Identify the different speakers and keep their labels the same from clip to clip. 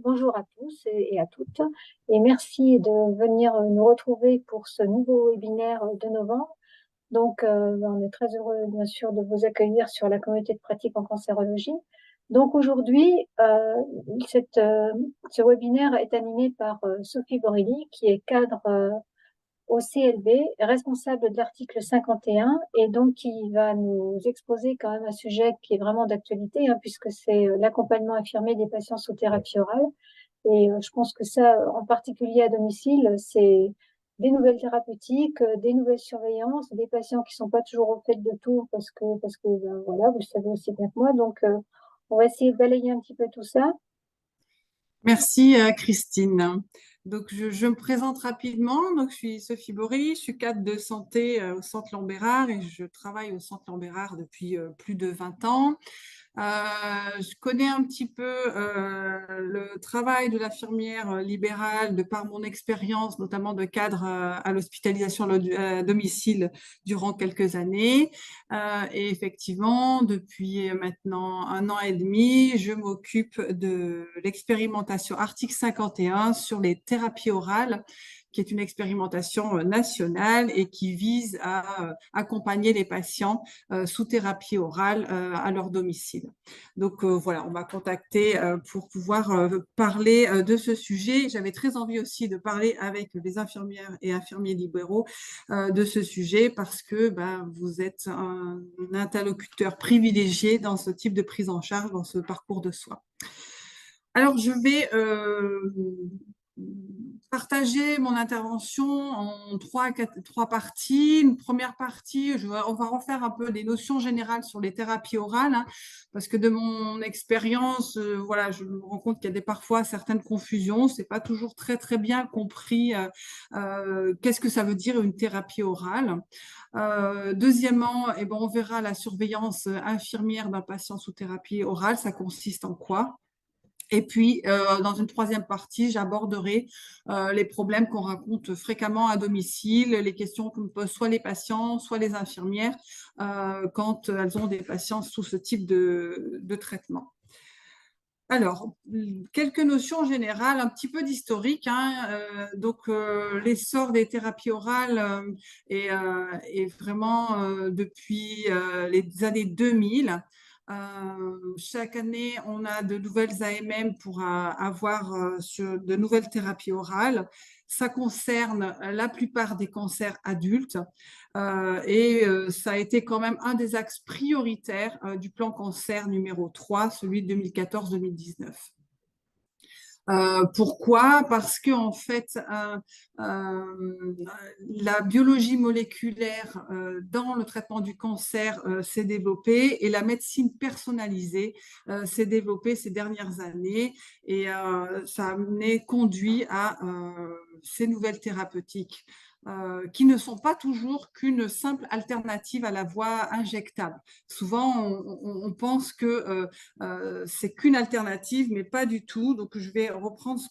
Speaker 1: bonjour à tous et à toutes, et merci de venir nous retrouver pour ce nouveau webinaire de novembre. Donc, on est très heureux, bien sûr, de vous accueillir sur la communauté de pratique en cancérologie. Donc, aujourd'hui, ce webinaire est animé par Sophie Borrelli, qui est cadre au CLB, responsable de l'article 51, et donc qui va nous exposer quand même un sujet qui est vraiment d'actualité, hein, puisque c'est l'accompagnement infirmier des patients sous thérapie orale. Et je pense que ça, en particulier à domicile, c'est des nouvelles thérapeutiques, des nouvelles surveillances, des patients qui sont pas toujours au fait de tout parce que ben, voilà, vous le savez aussi bien que moi. Donc, on va essayer de balayer un petit peu tout ça.
Speaker 2: Merci Christine. Donc je me présente rapidement. Donc je suis Sophie Bory, je suis cadre de santé au Centre Lambérard et je travaille au Centre Lambérard depuis plus de 20 ans. Je connais un petit peu le travail de l'infirmière libérale de par mon expérience, notamment de cadre à l'hospitalisation à domicile durant quelques années. Et effectivement, depuis maintenant 1 an et demi, je m'occupe de l'expérimentation article 51 sur les thérapies orales, qui est une expérimentation nationale et qui vise à accompagner les patients sous thérapie orale à leur domicile. Donc voilà, on m'a contacté pour pouvoir parler de ce sujet. J'avais très envie aussi de parler avec les infirmières et infirmiers libéraux de ce sujet parce que vous êtes un interlocuteur privilégié dans ce type de prise en charge, dans ce parcours de soins. Alors, je vais partager mon intervention en trois parties. Une première partie, on va refaire un peu des notions générales sur les thérapies orales, hein, parce que de mon expérience, voilà, je me rends compte qu'il y a parfois certaines confusions. C'est pas toujours très très bien compris qu'est-ce que ça veut dire une thérapie orale. Deuxièmement, on verra la surveillance infirmière d'un patient sous thérapie orale. Ça consiste en quoi? Et puis, dans une troisième partie, j'aborderai les problèmes qu'on rencontre fréquemment à domicile, les questions que me posent soit les patients, soit les infirmières quand elles ont des patients sous ce type de traitement. Alors, quelques notions générales, un petit peu d'historique, hein. L'essor des thérapies orales est vraiment depuis les années 2000. Chaque année, on a de nouvelles AMM pour avoir sur de nouvelles thérapies orales. Ça concerne la plupart des cancers adultes ça a été quand même un des axes prioritaires du plan cancer numéro 3, celui de 2014-2019. Pourquoi? Parce que en fait, la biologie moléculaire dans le traitement du cancer s'est développée et la médecine personnalisée s'est développée ces dernières années et ça a conduit à ces nouvelles thérapeutiques. Qui ne sont pas toujours qu'une simple alternative à la voie injectable. Souvent, on pense que c'est qu'une alternative, mais pas du tout. Donc, je vais reprendre ce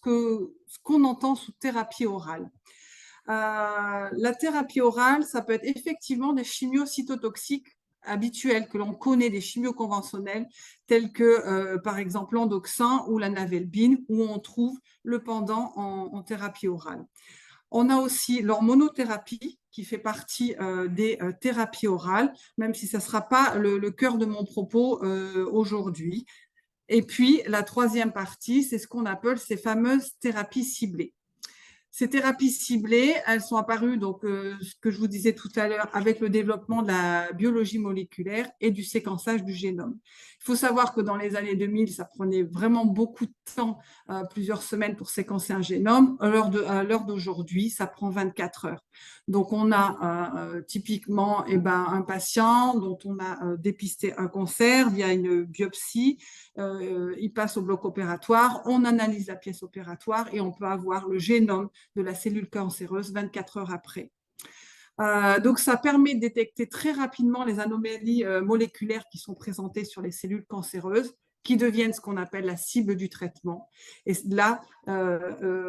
Speaker 2: qu'on entend sous thérapie orale. La thérapie orale, ça peut être effectivement des chimiocytotoxiques habituels que l'on connaît des chimios conventionnels tels que par exemple l'endoxin ou la navelbine où on trouve le pendant en thérapie orale. On a aussi l'hormonothérapie qui fait partie des thérapies orales, même si ça ne sera pas le cœur de mon propos aujourd'hui. Et puis, la troisième partie, c'est ce qu'on appelle ces fameuses thérapies ciblées. Ces thérapies ciblées, elles sont apparues, donc, ce que je vous disais tout à l'heure, avec le développement de la biologie moléculaire et du séquençage du génome. Il faut savoir que dans les années 2000, ça prenait vraiment beaucoup de temps, plusieurs semaines pour séquencer un génome. À l'heure d'aujourd'hui, ça prend 24 heures. Donc, on a typiquement un patient dont on a dépisté un cancer via une biopsie. Il passe au bloc opératoire, on analyse la pièce opératoire et on peut avoir le génome de la cellule cancéreuse 24 heures après. Donc, ça permet de détecter très rapidement les anomalies moléculaires qui sont présentées sur les cellules cancéreuses, qui deviennent ce qu'on appelle la cible du traitement. Et là,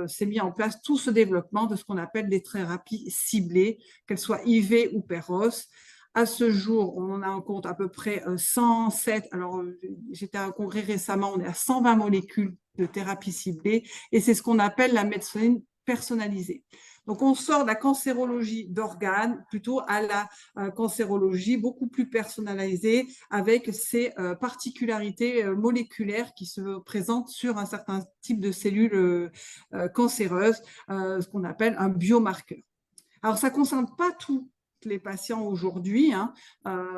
Speaker 2: s'est mis en place tout ce développement de ce qu'on appelle des thérapies ciblées, qu'elles soient IV ou PEROS, À ce jour, on en a en compte à peu près 107. Alors, j'étais à un congrès récemment, on est à 120 molécules de thérapie ciblée et c'est ce qu'on appelle la médecine personnalisée. Donc, on sort de la cancérologie d'organes plutôt à la cancérologie beaucoup plus personnalisée avec ses particularités moléculaires qui se présentent sur un certain type de cellules cancéreuses, ce qu'on appelle un biomarqueur. Alors, ça ne concerne pas tous les patients aujourd'hui. Hein.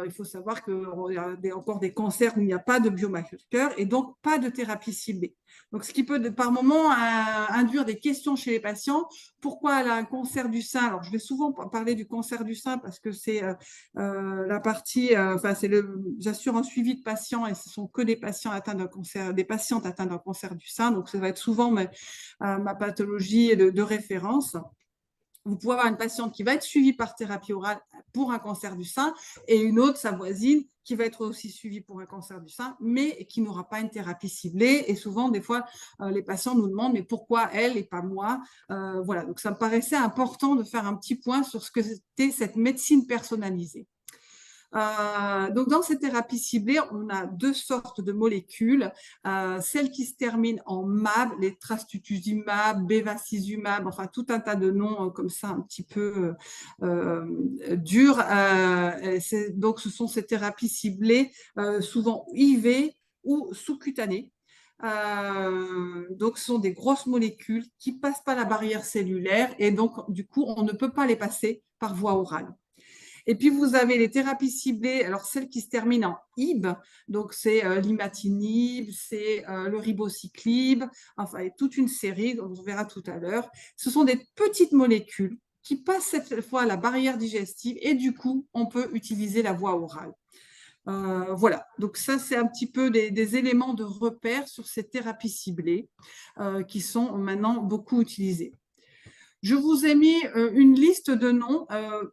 Speaker 2: Il faut savoir qu'il y a encore des cancers où il n'y a pas de biomarqueur et donc pas de thérapie ciblée. Donc, ce qui peut par moment induire des questions chez les patients. Pourquoi elle a un cancer du sein? Alors, je vais souvent parler du cancer du sein parce que c'est la partie, j'assure un suivi de patients et ce sont que des patients atteints d'un cancer, des patientes atteintes d'un cancer du sein. Donc, ça va être souvent ma pathologie de référence. Vous pouvez avoir une patiente qui va être suivie par thérapie orale pour un cancer du sein et une autre, sa voisine, qui va être aussi suivie pour un cancer du sein, mais qui n'aura pas une thérapie ciblée. Et souvent, des fois, les patients nous demandent, mais pourquoi elle et pas moi? Voilà, donc ça me paraissait important de faire un petit point sur ce que c'était cette médecine personnalisée. Donc, dans ces thérapies ciblées, on a deux sortes de molécules. Celles qui se terminent en MAB, les trastuzumab, bevacizumab, enfin tout un tas de noms comme ça un petit peu durs. Donc, ce sont ces thérapies ciblées, souvent IV ou sous-cutanées. Donc, ce sont des grosses molécules qui ne passent pas la barrière cellulaire et donc, du coup, on ne peut pas les passer par voie orale. Et puis, vous avez les thérapies ciblées, alors celles qui se terminent en IB, donc c'est l'imatinib, c'est le ribociclib, enfin, toute une série, donc on verra tout à l'heure. Ce sont des petites molécules qui passent cette fois la barrière digestive et du coup, on peut utiliser la voie orale. Voilà, donc ça, c'est un petit peu des éléments de repère sur ces thérapies ciblées qui sont maintenant beaucoup utilisées. Je vous ai mis une liste de noms.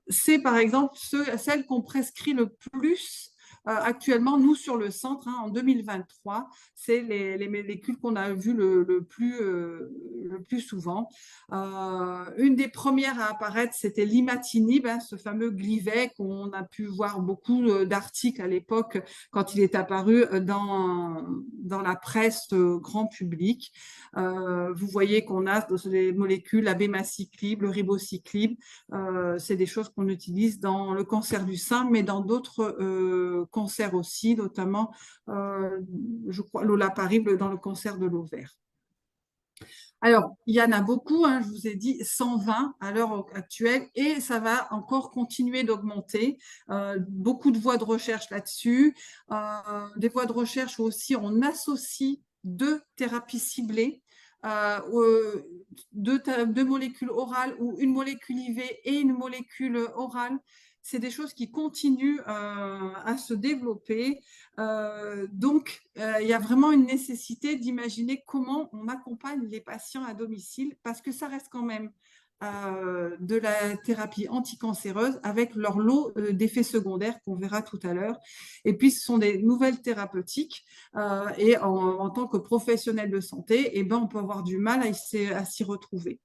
Speaker 2: C'est par exemple celles qu'on prescrit le plus actuellement, nous, sur le centre, hein, en 2023. C'est les molécules qu'on a vues le plus souvent. Une des premières à apparaître, c'était l'imatinib, hein, ce fameux Glivec. On a pu voir beaucoup d'articles à l'époque quand il est apparu dans la presse grand public. Vous voyez qu'on a des molécules, la bémaciclib, le ribociclib. C'est des choses qu'on utilise dans le cancer du sein, mais dans d'autres cancers aussi, notamment, je crois, l'olaparib dans le cancer de l'ovaire. Alors, il y en a beaucoup, hein, je vous ai dit 120 à l'heure actuelle et ça va encore continuer d'augmenter. Beaucoup de voies de recherche là-dessus. Des voies de recherche où aussi on associe deux thérapies ciblées. Deux molécules orales ou une molécule IV et une molécule orale. C'est des choses qui continuent à se développer. Donc, il y a vraiment une nécessité d'imaginer comment on accompagne les patients à domicile parce que ça reste quand même de la thérapie anticancéreuse avec leur lot d'effets secondaires qu'on verra tout à l'heure. Et puis, ce sont des nouvelles thérapeutiques et en tant que professionnel de santé, eh ben, on peut avoir du mal à s'y retrouver.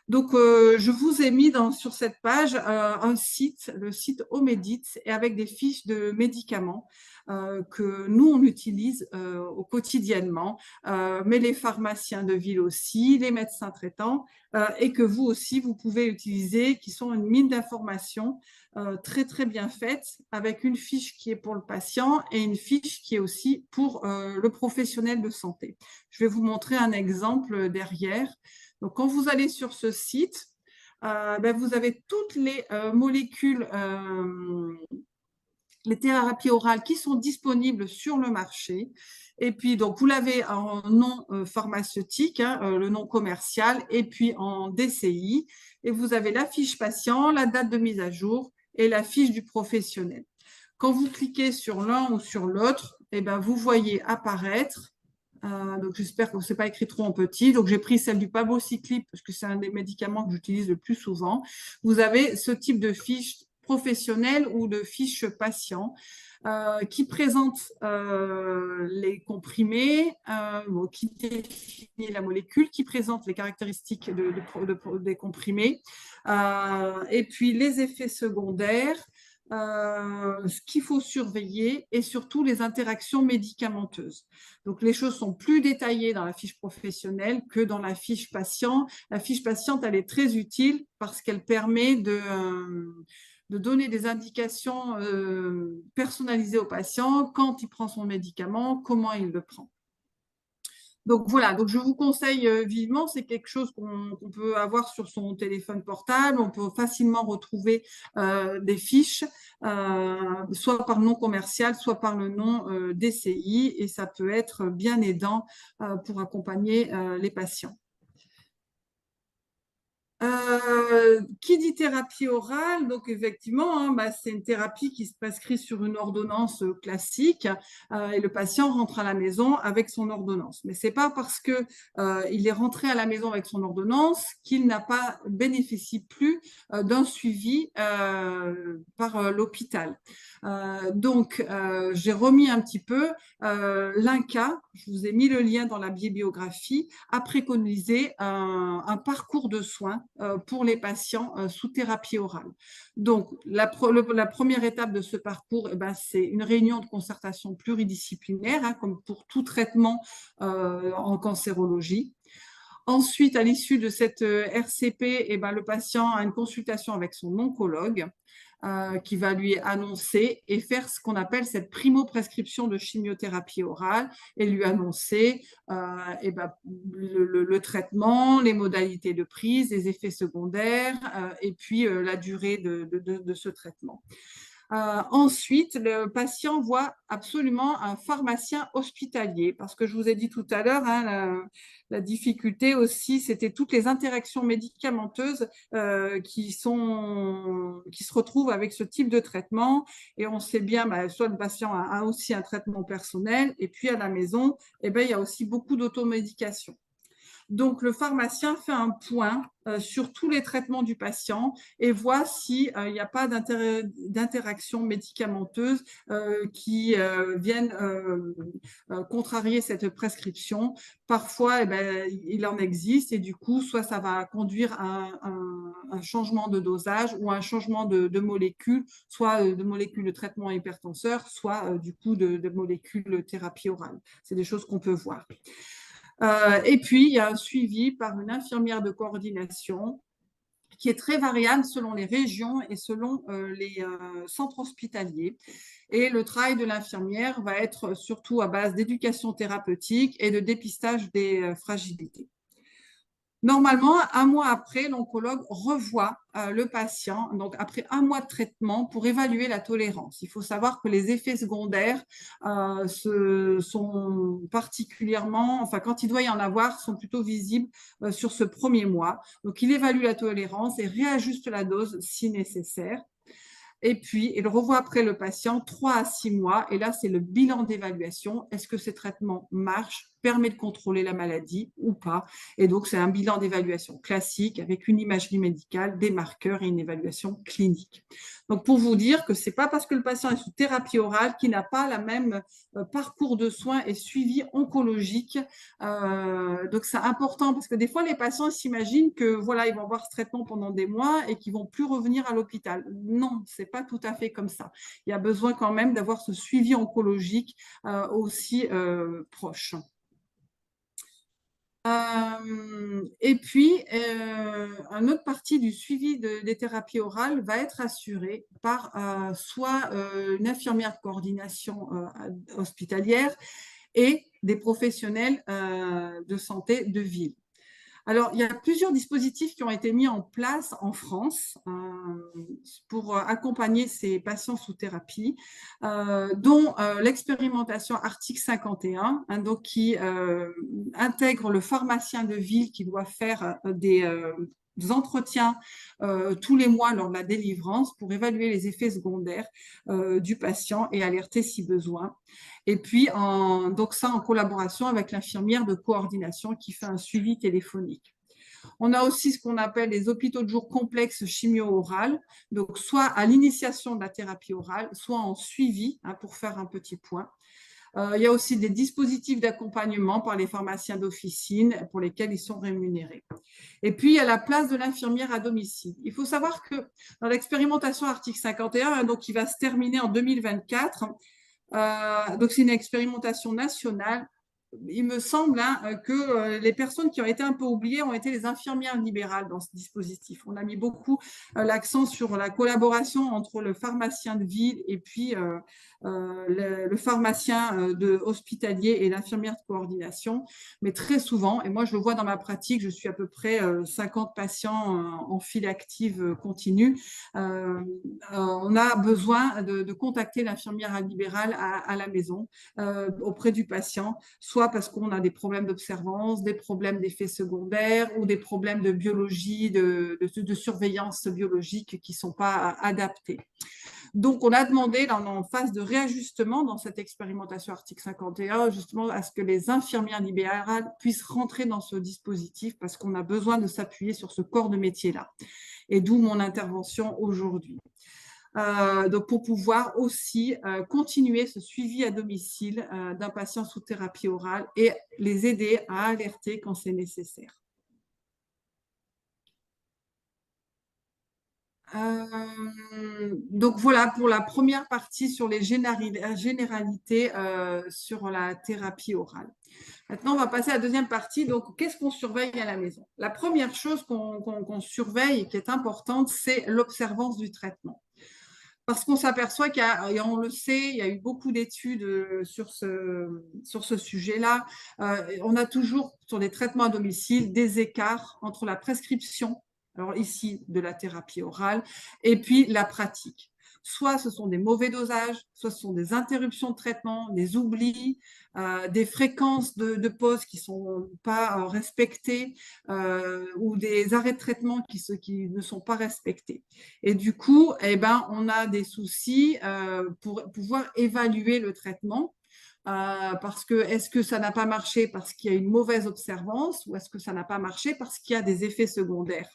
Speaker 2: Donc, je vous ai mis sur cette page un site, le site Omedit, et avec des fiches de médicaments que nous, on utilise quotidiennement, mais les pharmaciens de ville aussi, les médecins traitants, et que vous aussi, vous pouvez utiliser, qui sont une mine d'informations très, très bien faite, avec une fiche qui est pour le patient et une fiche qui est aussi pour le professionnel de santé. Je vais vous montrer un exemple derrière. Donc, quand vous allez sur ce site, vous avez toutes les molécules, les thérapies orales qui sont disponibles sur le marché. Et puis, donc, vous l'avez en nom pharmaceutique, hein, le nom commercial, et puis en DCI. Et vous avez la fiche patient, la date de mise à jour et la fiche du professionnel. Quand vous cliquez sur l'un ou sur l'autre, vous voyez apparaître. Donc, j'espère que ce n'est pas écrit trop en petit. Donc, j'ai pris celle du palbociclib parce que c'est un des médicaments que j'utilise le plus souvent. Vous avez ce type de fiche professionnelle ou de fiche patient qui présente les comprimés, qui définit la molécule, qui présente les caractéristiques des comprimés, et puis les effets secondaires, ce qu'il faut surveiller et surtout les interactions médicamenteuses. Donc, les choses sont plus détaillées dans la fiche professionnelle que dans la fiche patient. La fiche patiente, elle est très utile parce qu'elle permet de donner des indications personnalisées au patient quand il prend son médicament, comment il le prend. Donc voilà, donc je vous conseille vivement, c'est quelque chose qu'on peut avoir sur son téléphone portable, on peut facilement retrouver des fiches, soit par nom commercial, soit par le nom DCI, et ça peut être bien aidant pour accompagner les patients. Qui dit thérapie orale, donc effectivement, hein, c'est une thérapie qui se prescrit sur une ordonnance classique et le patient rentre à la maison avec son ordonnance. Mais c'est pas parce que il est rentré à la maison avec son ordonnance qu'il n'a pas bénéficie plus d'un suivi par l'hôpital. Donc, j'ai remis un petit peu l'INCa, je vous ai mis le lien dans la bibliographie, a préconisé un parcours de soins pour les patients sous thérapie orale. Donc, la première étape de ce parcours, c'est une réunion de concertation pluridisciplinaire, hein, comme pour tout traitement en cancérologie. Ensuite, à l'issue de cette RCP, le patient a une consultation avec son oncologue qui va lui annoncer et faire ce qu'on appelle cette primo-prescription de chimiothérapie orale et lui annoncer le traitement, les modalités de prise, les effets secondaires et puis la durée de ce traitement. Ensuite, le patient voit absolument un pharmacien hospitalier parce que je vous ai dit tout à l'heure, hein, la difficulté aussi, c'était toutes les interactions médicamenteuses qui se retrouvent avec ce type de traitement. Et on sait bien, soit le patient a aussi un traitement personnel et puis à la maison, il y a aussi beaucoup d'automédication. Donc, le pharmacien fait un point sur tous les traitements du patient et voit s'il n'y a pas d'interaction médicamenteuse qui viennent contrarier cette prescription. Parfois, il en existe et du coup, soit ça va conduire à un changement de dosage ou un changement de molécules, soit de molécules de traitement hypertenseur, soit du coup de molécules de thérapie orale. C'est des choses qu'on peut voir. Et puis, il y a un suivi par une infirmière de coordination qui est très variable selon les régions et selon les centres hospitaliers. Et le travail de l'infirmière va être surtout à base d'éducation thérapeutique et de dépistage des fragilités. Normalement, un mois après, l'oncologue revoit le patient, donc après un mois de traitement, pour évaluer la tolérance. Il faut savoir que les effets secondaires sont particulièrement, enfin quand il doit y en avoir, sont plutôt visibles sur ce premier mois. Donc, il évalue la tolérance et réajuste la dose si nécessaire. Et puis, il revoit après le patient 3 à 6 mois. Et là, c'est le bilan d'évaluation. Est-ce que ces traitements marchent, permet de contrôler la maladie ou pas? Et donc, c'est un bilan d'évaluation classique avec une imagerie médicale, des marqueurs et une évaluation clinique. Donc, pour vous dire que ce n'est pas parce que le patient est sous thérapie orale qu'il n'a pas la même parcours de soins et suivi oncologique. Donc, c'est important parce que des fois, les patients s'imaginent que voilà, ils vont avoir ce traitement pendant des mois et qu'ils ne vont plus revenir à l'hôpital. Non, c'est pas tout à fait comme ça. Il y a besoin quand même d'avoir ce suivi oncologique aussi proche. Et puis, une autre partie du suivi des thérapies orales va être assurée par soit une infirmière de coordination hospitalière et des professionnels de santé de ville. Alors, il y a plusieurs dispositifs qui ont été mis en place en France pour accompagner ces patients sous thérapie, dont l'expérimentation Article 51, hein, donc qui intègre le pharmacien de ville qui doit faire des entretiens tous les mois lors de la délivrance pour évaluer les effets secondaires du patient et alerter si besoin. Et puis, donc ça en collaboration avec l'infirmière de coordination qui fait un suivi téléphonique. On a aussi ce qu'on appelle les hôpitaux de jour complexes chimio-orales, donc soit à l'initiation de la thérapie orale, soit en suivi, hein, pour faire un petit point. Il y a aussi des dispositifs d'accompagnement par les pharmaciens d'officine pour lesquels ils sont rémunérés. Et puis, il y a la place de l'infirmière à domicile. Il faut savoir que dans l'expérimentation article 51, donc qui va se terminer en 2024, donc c'est une expérimentation nationale. Il me semble que les personnes qui ont été un peu oubliées ont été les infirmières libérales dans ce dispositif. On a mis beaucoup l'accent sur la collaboration entre le pharmacien de ville et puis le pharmacien hospitalier et l'infirmière de coordination. Mais très souvent, et moi je le vois dans ma pratique, je suis à peu près 50 patients en file active continue, on a besoin de contacter l'infirmière libérale à la maison auprès du patient, soit parce qu'on a des problèmes d'observance, des problèmes d'effets secondaires ou des problèmes de biologie, de surveillance biologique qui ne sont pas adaptés. Donc, on a demandé, là, on est en phase de réajustement dans cette expérimentation article 51, justement à ce que les infirmières libérales puissent rentrer dans ce dispositif parce qu'on a besoin de s'appuyer sur ce corps de métier-là. Et d'où mon intervention aujourd'hui. Donc pour pouvoir aussi continuer ce suivi à domicile d'un patient sous thérapie orale et les aider à alerter quand c'est nécessaire. Donc voilà pour la première partie sur les généralités sur la thérapie orale. Maintenant, on va passer à la deuxième partie. Donc, qu'est-ce qu'on surveille à la maison? La première chose qu'on surveille et qui est importante, c'est l'observance du traitement. Parce qu'on s'aperçoit qu'il y a, et on le sait, il y a eu beaucoup d'études sur ce sujet-là. On a toujours, sur les traitements à domicile, des écarts entre la prescription, alors ici, de la thérapie orale, et puis la pratique. Soit ce sont des mauvais dosages, soit ce sont des interruptions de traitement, des oublis, des fréquences de pause qui ne sont pas respectées ou des arrêts de traitement qui ne sont pas respectés. Et du coup, eh ben, on a des soucis pour pouvoir évaluer le traitement. Parce que est-ce que ça n'a pas marché parce qu'il y a une mauvaise observance ou est-ce que ça n'a pas marché parce qu'il y a des effets secondaires.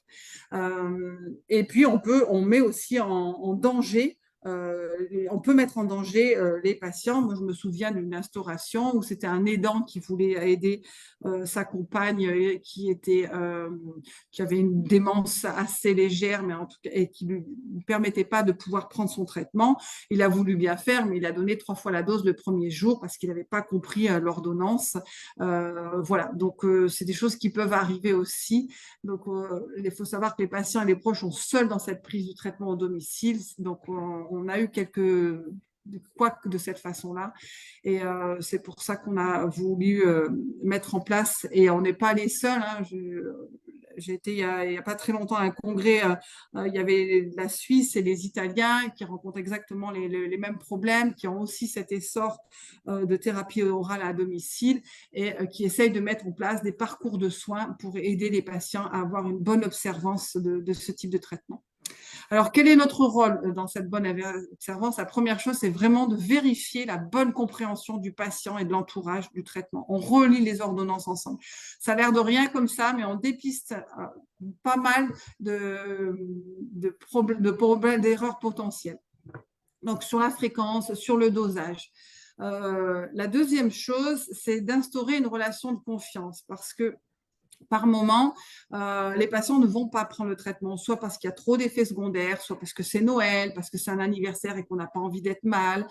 Speaker 2: Et puis on met aussi en danger. On peut mettre en danger les patients. Moi, je me souviens d'une instauration où c'était un aidant qui voulait aider sa compagne qui avait une démence assez légère, mais en tout cas, et qui ne lui permettait pas de pouvoir prendre son traitement. Il a voulu bien faire, mais il a donné 3 fois la dose le premier jour parce qu'il n'avait pas compris l'ordonnance. Voilà, donc c'est des choses qui peuvent arriver aussi. Donc, il faut savoir que les patients et les proches sont seuls dans cette prise du traitement au domicile. Donc, on a eu quelques couacs de cette façon-là. Et c'est pour ça qu'on a voulu mettre en place, et on n'est pas les seuls. Hein, j'ai été il y a pas très longtemps à un congrès, il y avait la Suisse et les Italiens qui rencontrent exactement les mêmes problèmes, qui ont aussi cet essor de thérapie orale à domicile et qui essayent de mettre en place des parcours de soins pour aider les patients à avoir une bonne observance de ce type de traitement. Alors, quel est notre rôle dans cette bonne observance? La première chose, c'est vraiment de vérifier la bonne compréhension du patient et de l'entourage du traitement. On relit les ordonnances ensemble. Ça a l'air de rien comme ça, mais on dépiste pas mal problèmes, d'erreurs potentielles. Donc, sur la fréquence, sur le dosage. La deuxième chose, c'est d'instaurer une relation de confiance parce que par moment, les patients ne vont pas prendre le traitement, soit parce qu'il y a trop d'effets secondaires, soit parce que c'est Noël, parce que c'est un anniversaire et qu'on n'a pas envie d'être mal,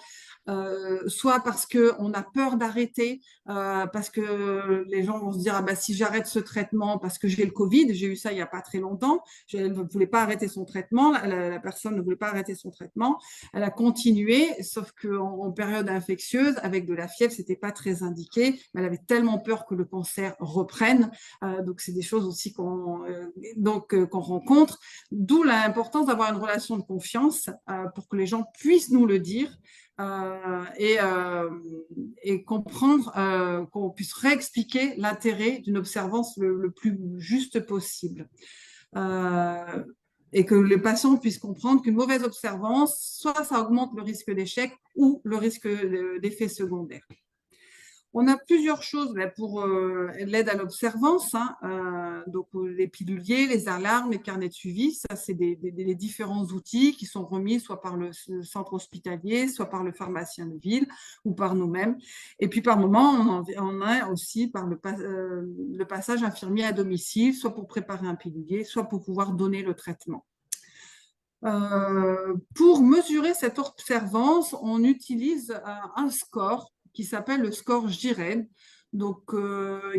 Speaker 2: soit parce qu'on a peur d'arrêter, parce que les gens vont se dire, ah bah, si j'arrête ce traitement parce que j'ai le Covid, j'ai eu ça il n'y a pas très longtemps, elle ne voulait pas arrêter son traitement, la personne ne voulait pas arrêter son traitement, elle a continué, sauf qu'en période infectieuse, avec de la fièvre, c'était pas très indiqué, mais elle avait tellement peur que le cancer reprenne. Donc, c'est des choses aussi qu'on rencontre, d'où l'importance d'avoir une relation de confiance pour que les gens puissent nous le dire et comprendre qu'on puisse réexpliquer l'intérêt d'une observance le plus juste possible. Et que les patients puissent comprendre qu'une mauvaise observance, soit ça augmente le risque d'échec ou le risque d'effet secondaire. On a plusieurs choses là, pour l'aide à l'observance. donc les piluliers, les alarmes, les carnets de suivi. Ça, c'est les différents outils qui sont remis soit par le centre hospitalier, soit par le pharmacien de ville ou par nous-mêmes. Et puis, par moment, on a aussi par le passage infirmier à domicile, soit pour préparer un pilulier, soit pour pouvoir donner le traitement. Pour mesurer cette observance, on utilise un score qui s'appelle le score GIRED, donc,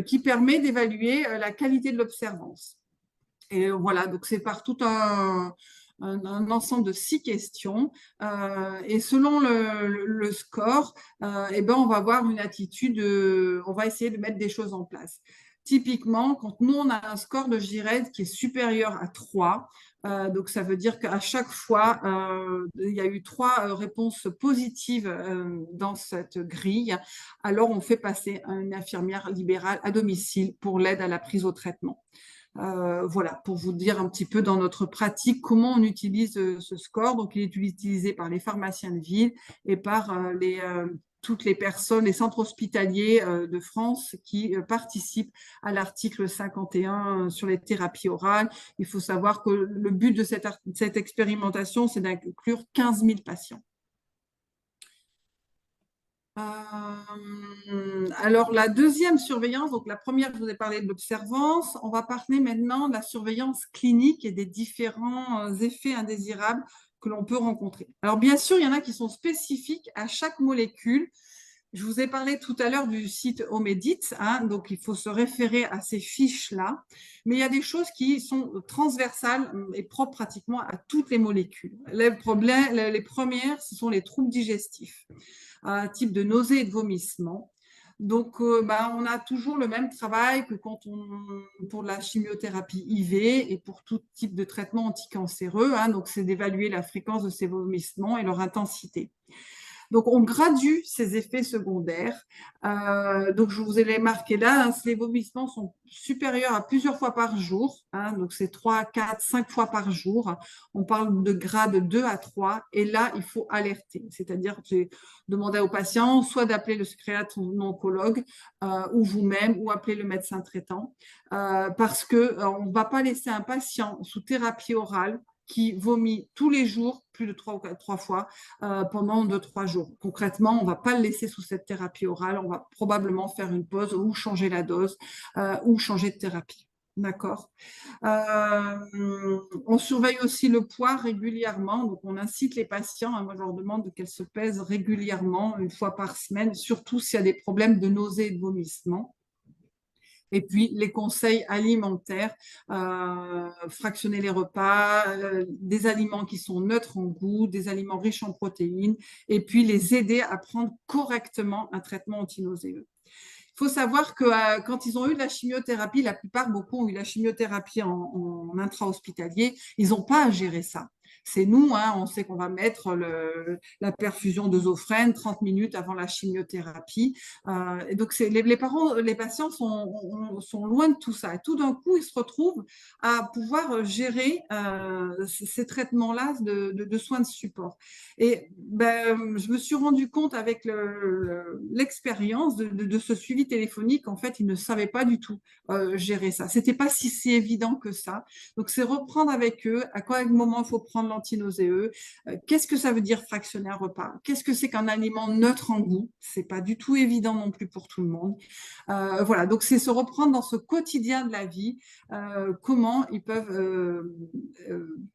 Speaker 2: qui permet d'évaluer la qualité de l'observance. Et voilà, donc c'est par tout un ensemble de 6 questions. Et selon le score, eh ben, on va avoir une attitude, on va essayer de mettre des choses en place. Typiquement, quand nous, on a un score de GIRED qui est supérieur à 3, donc ça veut dire qu'à chaque fois, il y a eu 3 réponses positives dans cette grille, alors on fait passer une infirmière libérale à domicile pour l'aide à la prise au traitement. Voilà, pour vous dire un petit peu dans notre pratique comment on utilise ce score. Donc, il est utilisé par les pharmaciens de ville et par toutes les personnes, les centres hospitaliers de France qui participent à l'article 51 sur les thérapies orales. Il faut savoir que le but de cette expérimentation, c'est d'inclure 15 000 patients. Alors, la deuxième surveillance, donc la première, je vous ai parlé de l'observance. On va parler maintenant de la surveillance clinique et des différents effets indésirables que l'on peut rencontrer. Alors, bien sûr, il y en a qui sont spécifiques à chaque molécule. Je vous ai parlé tout à l'heure du site Omedit, hein, donc il faut se référer à ces fiches-là. Mais il y a des choses qui sont transversales et propres pratiquement à toutes les molécules. Les premières, ce sont les troubles digestifs, un type de nausée et de vomissement. Donc, on a toujours le même travail que pour la chimiothérapie IV et pour tout type de traitement anticancéreux. Hein, donc, c'est d'évaluer la fréquence de ces vomissements et leur intensité. Donc, on gradue ces effets secondaires. Donc, je vous ai les marqués là. Hein, les vomissements sont supérieurs à plusieurs fois par jour. Hein, donc, c'est 3, 4, 5 fois par jour. On parle de grade 2 à 3. Et là, il faut alerter. C'est-à-dire, j'ai demandé aux patients soit d'appeler le psychiatre ou l'oncologue ou vous-même ou appeler le médecin traitant parce qu'on ne va pas laisser un patient sous thérapie orale qui vomit tous les jours, plus de 3 fois, pendant 2-3 jours. Concrètement, on ne va pas le laisser sous cette thérapie orale, on va probablement faire une pause ou changer la dose ou changer de thérapie. D'accord. On surveille aussi le poids régulièrement, donc on incite les patients, hein, moi je leur demande qu'elles se pèsent régulièrement, une fois par semaine, surtout s'il y a des problèmes de nausée et de vomissement. Et puis, les conseils alimentaires, fractionner les repas, des aliments qui sont neutres en goût, des aliments riches en protéines, et puis les aider à prendre correctement un traitement antinauséeux. Il faut savoir que quand ils ont eu de la chimiothérapie, la plupart, beaucoup ont eu la chimiothérapie en intra-hospitalier, ils n'ont pas à gérer ça. C'est nous, hein, on sait qu'on va mettre la perfusion de Zofren 30 minutes avant la chimiothérapie. Et donc, les patients sont loin de tout ça. Et tout d'un coup, ils se retrouvent à pouvoir gérer ces traitements-là de soins de support. Et je me suis rendu compte avec l'expérience de ce suivi téléphonique, en fait, ils ne savaient pas du tout gérer ça. C'était pas si évident que ça. Donc, c'est reprendre avec eux à quel moment il faut prendre l'antinauséeux. Qu'est-ce que ça veut dire fractionner un repas? Qu'est-ce que c'est qu'un aliment neutre en goût? C'est pas du tout évident non plus pour tout le monde. Voilà, donc c'est se reprendre dans ce quotidien de la vie, comment ils peuvent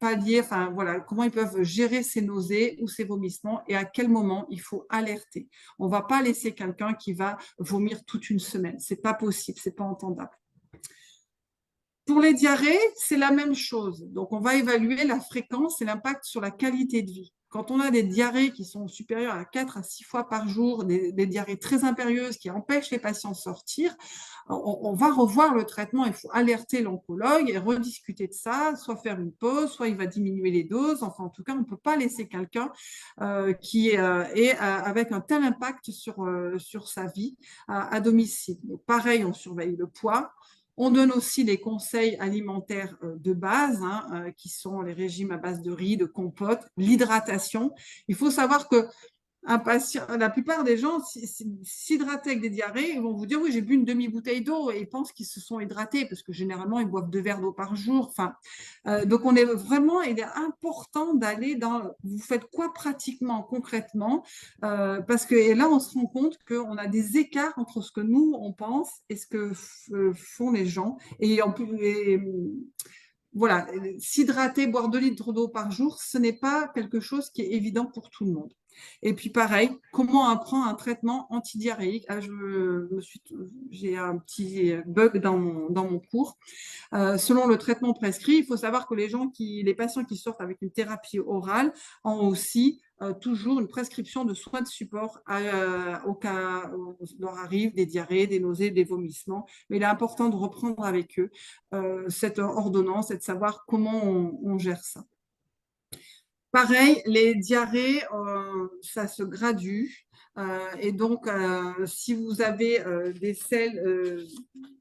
Speaker 2: pallier, enfin voilà, comment ils peuvent gérer ces nausées ou ces vomissements et à quel moment il faut alerter. On va pas laisser quelqu'un qui va vomir toute une semaine. C'est pas possible, c'est pas entendable. Pour les diarrhées, c'est la même chose. Donc, on va évaluer la fréquence et l'impact sur la qualité de vie. Quand on a des diarrhées qui sont supérieures à 4 à 6 fois par jour, des diarrhées très impérieuses qui empêchent les patients de sortir, on va revoir le traitement. Il faut alerter l'oncologue et rediscuter de ça, soit faire une pause, soit il va diminuer les doses. Enfin, en tout cas, on ne peut pas laisser quelqu'un qui est avec un tel impact sur sa vie à domicile. Donc, pareil, on surveille le poids. On donne aussi des conseils alimentaires de base, qui sont les régimes à base de riz, de compote, l'hydratation. Il faut savoir que un patient, la plupart des gens s'hydrater avec des diarrhées, ils vont vous dire oui, j'ai bu une demi-bouteille d'eau et ils pensent qu'ils se sont hydratés parce que généralement ils boivent 2 verres d'eau par jour. Enfin, donc on est vraiment, il est important d'aller dans vous faites quoi pratiquement, concrètement, parce que et là on se rend compte qu'on a des écarts entre ce que nous on pense et ce que font les gens. Et en plus, voilà, s'hydrater, boire 2 litres d'eau par jour, ce n'est pas quelque chose qui est évident pour tout le monde. Et puis pareil, comment on prend un traitement antidiarrhéique? Ah, j'ai un petit bug dans mon cours. Selon le traitement prescrit, il faut savoir que les patients qui sortent avec une thérapie orale ont aussi toujours une prescription de soins de support au cas où il leur arrive des diarrhées, des nausées, des vomissements. Mais il est important de reprendre avec eux cette ordonnance et de savoir comment on gère ça. Pareil, les diarrhées, ça se gradue. Et donc, si vous avez des selles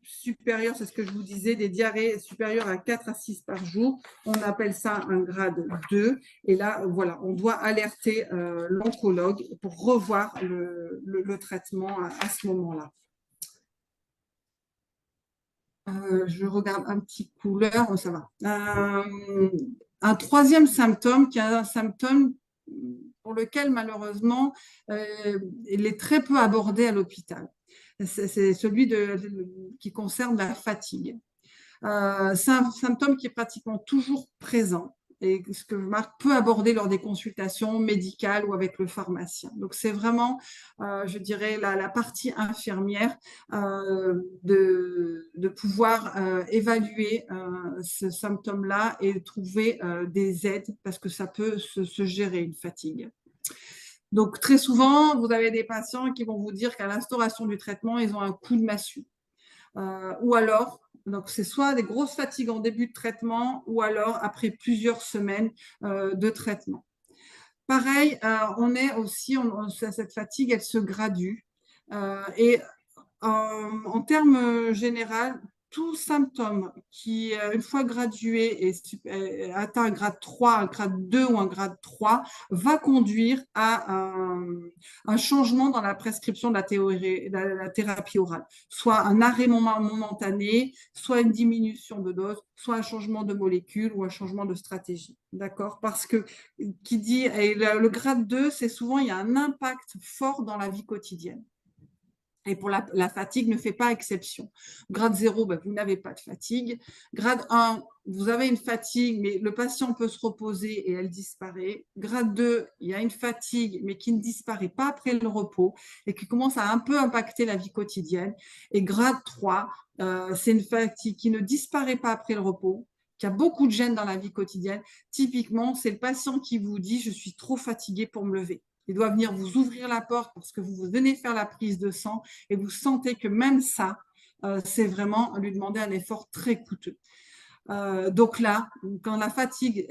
Speaker 2: supérieures, c'est ce que je vous disais, des diarrhées supérieures à 4 à 6 par jour, on appelle ça un grade 2. Et là, voilà, on doit alerter l'oncologue pour revoir le traitement à ce moment-là. Je regarde un petit couleur, ça va. Un troisième symptôme, qui est un symptôme pour lequel malheureusement il est très peu abordé à l'hôpital. C'est celui qui concerne la fatigue. C'est un symptôme qui est pratiquement toujours présent et ce que Marc peut aborder lors des consultations médicales ou avec le pharmacien. Donc, c'est vraiment, je dirais, la partie infirmière de pouvoir évaluer ce symptôme-là et trouver des aides parce que ça peut se gérer, une fatigue. Donc, très souvent, vous avez des patients qui vont vous dire qu'à l'instauration du traitement, ils ont un coup de massue. Ou alors, donc c'est soit des grosses fatigues en début de traitement ou alors après plusieurs semaines de traitement. Pareil, on est aussi, cette fatigue, elle se gradue. Et en termes généraux, tout symptôme qui, une fois gradué et atteint un grade 3, un grade 2 ou un grade 3, va conduire à un changement dans la prescription de la thérapie orale. Soit un arrêt momentané, soit une diminution de dose, soit un changement de molécule ou un changement de stratégie. D'accord? Parce que qui dit, et le grade 2, c'est souvent, il y a un impact fort dans la vie quotidienne. Et pour la fatigue ne fait pas exception. Grade 0, ben, vous n'avez pas de fatigue. Grade 1, vous avez une fatigue, mais le patient peut se reposer et elle disparaît. Grade 2, il y a une fatigue, mais qui ne disparaît pas après le repos et qui commence à un peu impacter la vie quotidienne. Et grade 3, c'est une fatigue qui ne disparaît pas après le repos, qui a beaucoup de gêne dans la vie quotidienne. Typiquement, c'est le patient qui vous dit « je suis trop fatigué pour me lever ». Il doit venir vous ouvrir la porte parce que vous venez faire la prise de sang et vous sentez que même ça, c'est vraiment lui demander un effort très coûteux. Donc là, quand la fatigue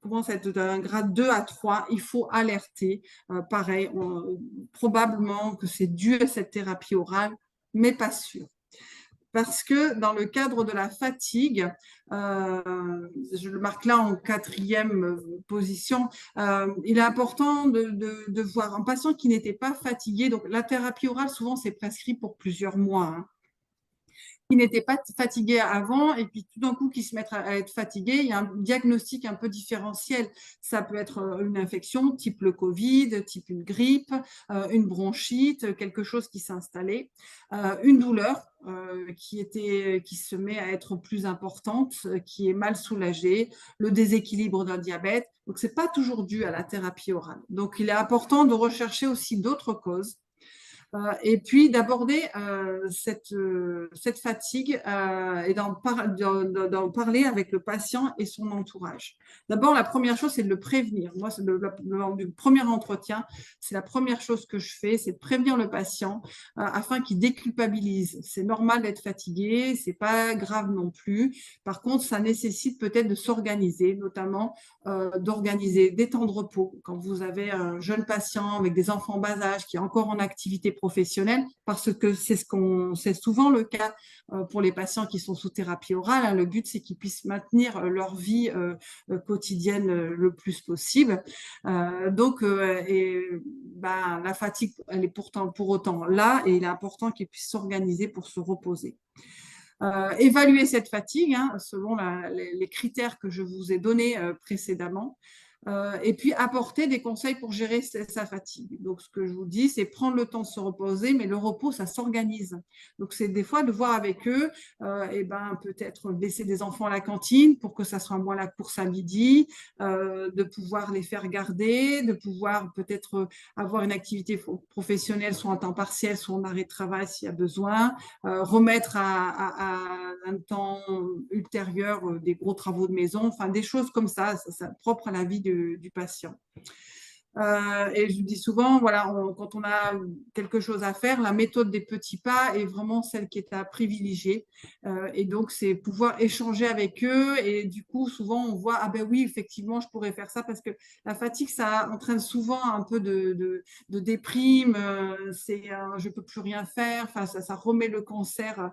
Speaker 2: commence à être d'un grade 2 à 3, il faut alerter. Pareil, probablement que c'est dû à cette thérapie orale, mais pas sûr. Parce que dans le cadre de la fatigue, je le marque là en 4e position, il est important de voir un patient qui n'était pas fatigué. Donc, la thérapie orale, souvent, c'est prescrit pour plusieurs mois. Hein, qui n'étaient pas fatigués avant et puis tout d'un coup qui se mettent à être fatigués, il y a un diagnostic un peu différentiel. Ça peut être une infection type le Covid, type une grippe, une bronchite, quelque chose qui s'est installé, une douleur qui se met à être plus importante, qui est mal soulagée, le déséquilibre d'un diabète. Donc, ce n'est pas toujours dû à la thérapie orale. Donc, il est important de rechercher aussi d'autres causes. Et puis d'aborder cette fatigue et d'en parler avec le patient et son entourage. D'abord, la première chose, c'est de le prévenir. Moi, lors du premier entretien, c'est la première chose que je fais, c'est de prévenir le patient afin qu'il déculpabilise. C'est normal d'être fatigué, c'est pas grave non plus. Par contre, ça nécessite peut-être de s'organiser, notamment d'organiser des temps de repos. Quand vous avez un jeune patient avec des enfants en bas âge qui est encore en activité professionnels, parce que c'est souvent le cas pour les patients qui sont sous thérapie orale, hein. Le but, c'est qu'ils puissent maintenir leur vie quotidienne le plus possible. La fatigue, elle est pourtant pour autant là, et il est important qu'ils puissent s'organiser pour se reposer. Évaluer cette fatigue, hein, selon les critères que je vous ai donnés précédemment. Et puis apporter des conseils pour gérer sa fatigue. Donc, ce que je vous dis, c'est prendre le temps de se reposer, mais le repos, ça s'organise. Donc, c'est des fois de voir avec eux, peut-être laisser des enfants à la cantine pour que ça soit moins la course à midi, de pouvoir les faire garder, de pouvoir peut-être avoir une activité professionnelle, soit en temps partiel, soit en arrêt de travail s'il y a besoin, remettre à un temps ultérieur des gros travaux de maison, enfin des choses comme ça propre à la vie du patient. Et je dis souvent, voilà, quand on a quelque chose à faire, la méthode des petits pas est vraiment celle qui est à privilégier. Et donc, c'est pouvoir échanger avec eux. Et du coup, souvent, on voit, ah ben oui, effectivement, je pourrais faire ça parce que la fatigue, ça entraîne souvent un peu de déprime. Je peux plus rien faire. Enfin, ça remet le cancer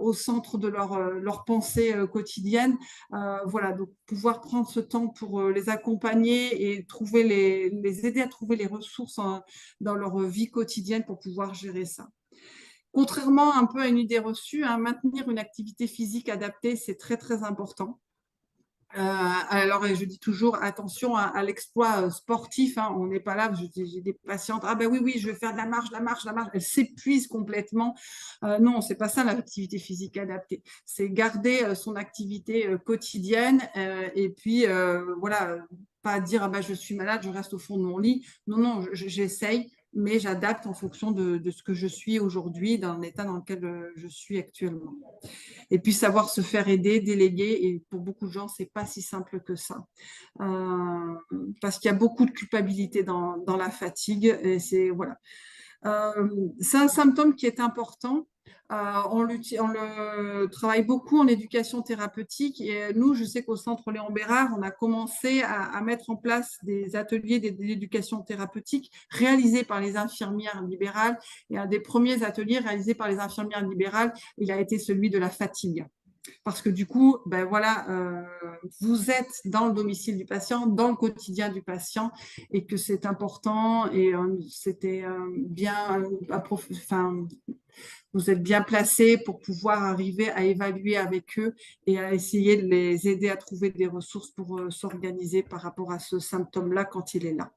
Speaker 2: au centre de leur pensée quotidienne. Voilà, donc pouvoir prendre ce temps pour les accompagner et les aider à trouver les ressources dans leur vie quotidienne pour pouvoir gérer ça. Contrairement un peu à une idée reçue, hein, maintenir une activité physique adaptée, c'est très, très important. Alors, je dis toujours attention à l'exploit sportif, hein. On n'est pas là, j'ai des patientes, ah ben oui, je vais faire de la marche, elles s'épuisent complètement. Non, c'est pas ça l'activité physique adaptée. C'est garder son activité quotidienne et puis voilà, pas dire ah ben je suis malade, je reste au fond de mon lit. Non, j'essaye, mais j'adapte en fonction de ce que je suis aujourd'hui, dans l'état dans lequel je suis actuellement. Et puis savoir se faire aider, déléguer. Et pour beaucoup de gens, c'est pas si simple que ça. Parce qu'il y a beaucoup de culpabilité dans la fatigue. Et c'est un symptôme qui est important. On le travaille beaucoup en éducation thérapeutique. Et nous, je sais qu'au Centre Léon Bérard, on a commencé à mettre en place des ateliers d'éducation thérapeutique réalisés par les infirmières libérales. Et un des premiers ateliers réalisés par les infirmières libérales, il a été celui de la fatigue. Parce que du coup, ben voilà, vous êtes dans le domicile du patient, dans le quotidien du patient, et que c'est important. Et c'était bien, vous êtes bien placé pour pouvoir arriver à évaluer avec eux et à essayer de les aider à trouver des ressources pour s'organiser par rapport à ce symptôme-là quand il est là.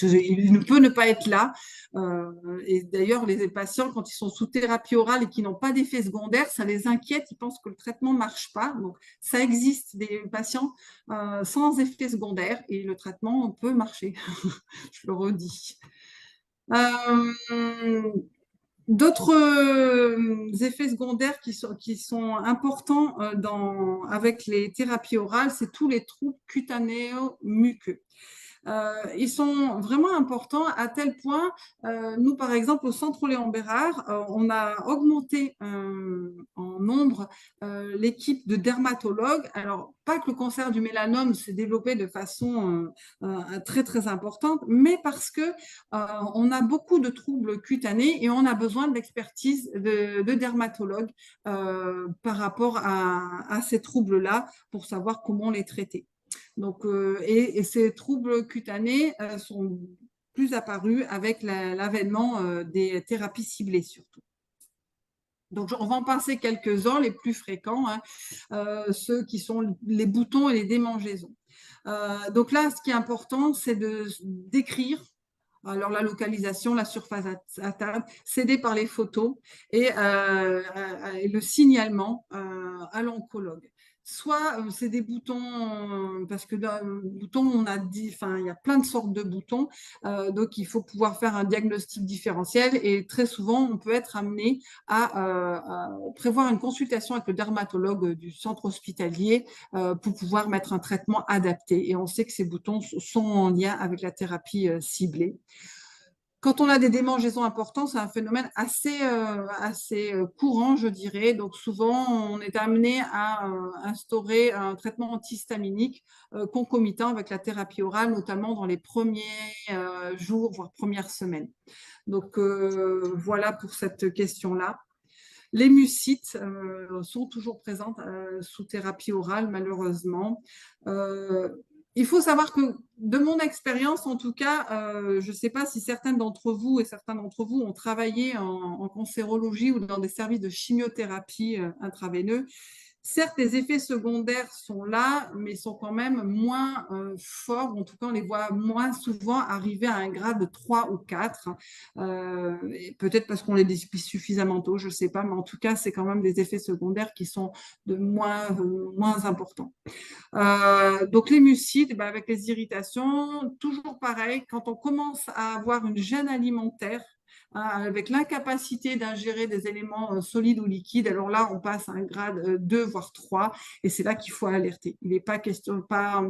Speaker 2: Il ne peut ne pas être là. Et d'ailleurs, les patients, quand ils sont sous thérapie orale et qui n'ont pas d'effet secondaire, ça les inquiète. Ils pensent que le traitement ne marche pas. Donc, ça existe des patients sans effet secondaire et le traitement peut marcher. Je le redis. D'autres effets secondaires qui sont importants avec les thérapies orales, c'est tous les troubles cutanéo-muqueux. Ils sont vraiment importants à tel point, nous par exemple au Centre Léon Bérard, on a augmenté en nombre l'équipe de dermatologues. Alors pas que le cancer du mélanome s'est développé de façon très très importante, mais parce que on a beaucoup de troubles cutanés et on a besoin de l'expertise de dermatologues par rapport à ces troubles-là pour savoir comment les traiter. Donc, et ces troubles cutanés sont plus apparus avec l'avènement des thérapies ciblées surtout. Donc, on va en passer quelques-uns, les plus fréquents, hein, ceux qui sont les boutons et les démangeaisons. Donc là, ce qui est important, c'est d'écrire. Alors, la localisation, la surface atteinte, s'aider par les photos et le signalement à l'oncologue. Soit c'est des boutons, parce que dans le bouton, on a dit, il y a plein de sortes de boutons, donc il faut pouvoir faire un diagnostic différentiel et très souvent, on peut être amené à prévoir une consultation avec le dermatologue du centre hospitalier pour pouvoir mettre un traitement adapté. Et on sait que ces boutons sont en lien avec la thérapie ciblée. Quand on a des démangeaisons importantes, c'est un phénomène assez courant, je dirais. Donc souvent, on est amené à instaurer un traitement antihistaminique concomitant avec la thérapie orale, notamment dans les premiers jours, voire premières semaines. Donc, voilà pour cette question-là. Les mucites sont toujours présentes sous thérapie orale, malheureusement. Il faut savoir que, de mon expérience, en tout cas, je ne sais pas si certains d'entre vous et certains d'entre vous ont travaillé en cancérologie ou dans des services de chimiothérapie intraveineux. Certes, les effets secondaires sont là, mais sont quand même moins forts. En tout cas, on les voit moins souvent arriver à un grade 3 ou 4. Peut-être parce qu'on les dépiste suffisamment tôt, je ne sais pas, mais en tout cas, c'est quand même des effets secondaires qui sont de moins importants. Donc les mucides, ben, avec les irritations, toujours pareil, quand on commence à avoir une gêne alimentaire, avec l'incapacité d'ingérer des éléments solides ou liquides, alors là, on passe à un grade 2, voire 3, et c'est là qu'il faut alerter. Il n'est pas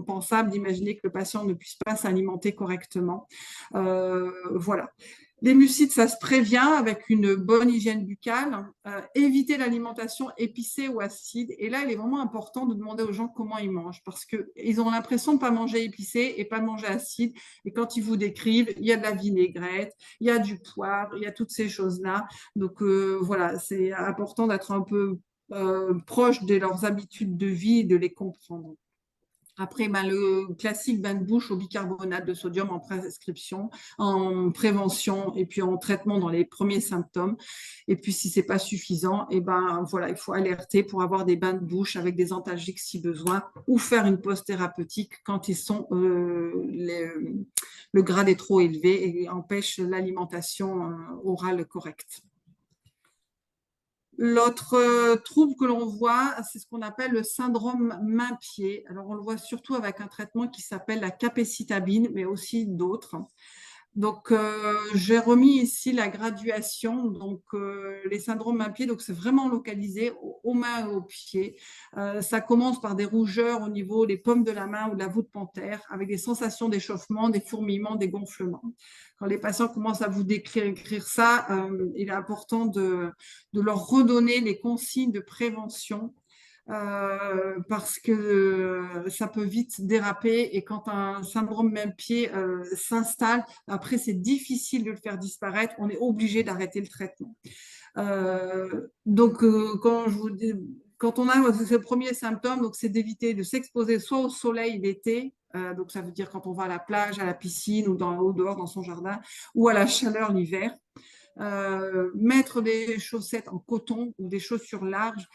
Speaker 2: pensable d'imaginer que le patient ne puisse pas s'alimenter correctement. Voilà. Les mucides, ça se prévient avec une bonne hygiène buccale, éviter l'alimentation épicée ou acide. Et là, il est vraiment important de demander aux gens comment ils mangent parce qu'ils ont l'impression de ne pas manger épicé et pas manger acide. Et quand ils vous décrivent, il y a de la vinaigrette, il y a du poivre, il y a toutes ces choses-là. Donc voilà, c'est important d'être un peu proche de leurs habitudes de vie et de les comprendre. Après, ben, le classique bain de bouche au bicarbonate de sodium en prescription, en prévention et puis en traitement dans les premiers symptômes. Et puis, si c'est pas suffisant, et ben, voilà, il faut alerter pour avoir des bains de bouche avec des antalgiques si besoin ou faire une pause thérapeutique quand le grade est trop élevé et empêche l'alimentation orale correcte. L'autre trouble que l'on voit, c'est ce qu'on appelle le syndrome main-pied. Alors, on le voit surtout avec un traitement qui s'appelle la capecitabine, mais aussi d'autres. Donc, j'ai remis ici la graduation. Donc, les syndromes main-pied, donc c'est vraiment localisé aux mains et aux pieds. Ça commence par des rougeurs au niveau des paumes de la main ou de la voûte plantaire, avec des sensations d'échauffement, des fourmillements, des gonflements. Quand les patients commencent à vous écrire ça, il est important de leur redonner les consignes de prévention parce que ça peut vite déraper et quand un syndrome main-pied s'installe, après c'est difficile de le faire disparaître, on est obligé d'arrêter le traitement. Donc quand on a ce premier symptôme, donc c'est d'éviter de s'exposer soit au soleil l'été, donc ça veut dire quand on va à la plage, à la piscine ou au dehors dans son jardin, ou à la chaleur l'hiver. Mettre des chaussettes en coton ou des chaussures larges.